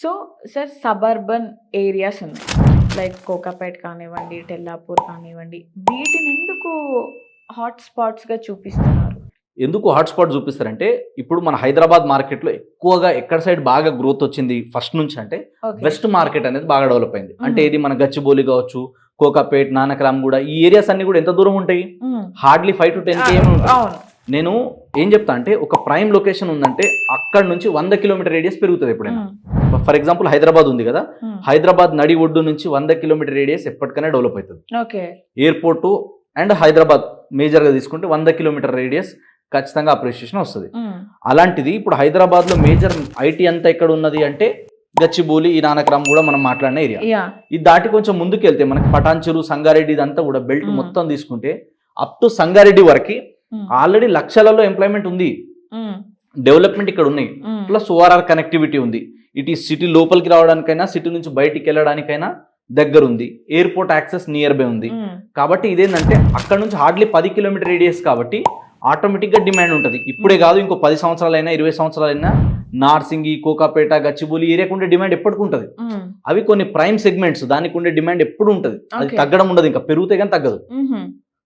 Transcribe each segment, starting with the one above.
So sir suburban areas ఉన్నాయి. Like Kokapet కానివ్వండి, టెల్లాపూర్ కానివ్వండి. వీటిని ఎందుకు హాట్ స్పాట్స్‌గా చూపిస్తున్నారు? ఎందుకు హాట్స్పాట్ చూపిస్తారంటే ఇప్పుడు మన హైదరాబాద్ మార్కెట్లో ఎక్కువగా ఎక్కడ సైడ్ బాగా గ్రోత్ వచ్చింది ఫస్ట్ నుంచి అంటే ఓకే. వెస్ట్ మార్కెట్ అనేది బాగా డెవలప్ అయింది. అంటే మ్మ్. ఇది మన గచ్చిబౌలి కావచ్చు, కోకాపేట్, నానక్రామ్ కూడా ఈ ఏరియాస్ అన్ని కూడా ఎంత దూరం ఉంటాయి? హార్డ్లీ 5 to 10 km ఉంటాయి. అవును. నేను ఏం చెప్తా అంటే ఒక ప్రైమ్ లొకేషన్ ఉందంటే అక్కడ నుంచి 100 కిలోమీటర్ రేడియస్ పెరుగుతుంది ఎప్పుడైనా. ఫర్ ఎగ్జాంపుల్ హైదరాబాద్ ఉంది కదా, హైదరాబాద్ నడి ఒడ్డు నుంచి 100 కిలోమీటర్ రేడియస్ ఎప్పటికైనా డెవలప్ అవుతుంది. ఓకే. ఎయిర్పోర్టు అండ్ హైదరాబాద్ మేజర్గా తీసుకుంటే 100 కిలోమీటర్ రేడియస్ ఖచ్చితంగా అప్రిషియేషన్ వస్తుంది. అలాంటిది ఇప్పుడు హైదరాబాద్లో మేజర్ ఐటీ అంతా ఎక్కడ ఉన్నది అంటే గచ్చిబౌలి, ఈ నానక్రామ్ కూడా మనం మాట్లాడిన ఏరియా. యా. ఇది దాటి కొంచెం ముందుకు వెళ్తే మనకి పటాన్చెరు, సంగారెడ్డి ఇదంతా కూడా బెల్ట్ మొత్తం తీసుకుంటే అప్ టు సంగారెడ్డి వరకు ఆల్రెడీ లక్షలలో ఎంప్లాయ్మెంట్ ఉంది, డెవలప్మెంట్ ఇక్కడ ఉన్నాయి. ప్లస్ ఓఆర్ఆర్ కనెక్టివిటీ ఉంది. ఇటు సిటీ లోపలికి రావడానికైనా సిటీ నుంచి బయటికి వెళ్ళడానికైనా దగ్గర ఉంది. ఎయిర్పోర్ట్ యాక్సెస్ నియర్ బై ఉంది. కాబట్టి ఇదేంటంటే అక్కడ నుంచి హార్డ్లీ 10 కిలోమీటర్ రేడియస్ కాబట్టి ఆటోమేటిక్గా డిమాండ్ ఉంటుంది. ఇప్పుడే కాదు, ఇంకో 10 సంవత్సరాలైనా 20 సంవత్సరాలైనా నార్సింగి, కోకాపేట, గచ్చిబౌలి ఏరియాకు ఉండే డిమాండ్ ఎప్పటికి ఉంటుంది. అవి కొన్ని ప్రైమ్ సెగ్మెంట్స్, దానికి ఉండే డిమాండ్ ఎప్పుడు ఉంటుంది, అది Okay. తగ్గడం ఉండదు, ఇంకా పెరిగితే కానీ తగ్గదు.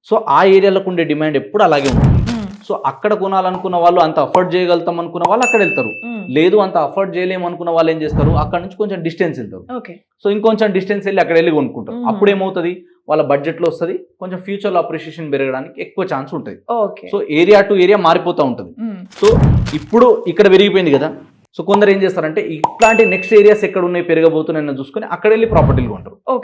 సో ఆ ఏరియాలకు ఉండే డిమాండ్ ఎప్పుడు అలాగే ఉంటుంది. సో అక్కడ కొనాలనుకున్న వాళ్ళు, అంత అఫోర్డ్ చేయగలుగుతాం అనుకున్న వాళ్ళు అక్కడ వెళ్తారు. లేదు అంత అఫోర్డ్ చేయలేము అనుకున్న వాళ్ళు ఏం చేస్తారు, అక్కడ నుంచి కొంచెం డిస్టెన్స్ వెళ్తారు. ఓకే. సో ఇంకొంచెం డిస్టెన్స్ వెళ్ళి అక్కడ వెళ్ళి కొనుక్కుంటారు. అప్పుడు ఏమవుతుంది, వాళ్ళ బడ్జెట్లో వస్తుంది, కొంచెం ఫ్యూచర్లో అప్రిషియేషన్ పెరగడానికి ఎక్కువ ఛాన్స్ ఉంటుంది. Okay. So area to area మారిపోతూ ఉంటుంది. సో ఇప్పుడు ఇక్కడ పెరిగిపోయింది కదా, సో కొందరు ఏం చేస్తారంటే ఇట్లాంటి నెక్స్ట్ ఏరియాస్ ఎక్కడ ఉన్నాయి పెరగబోతున్నాయని చూసుకొని అక్కడ వెళ్ళి ప్రాపర్టీలు కొంటారు. ఓకే.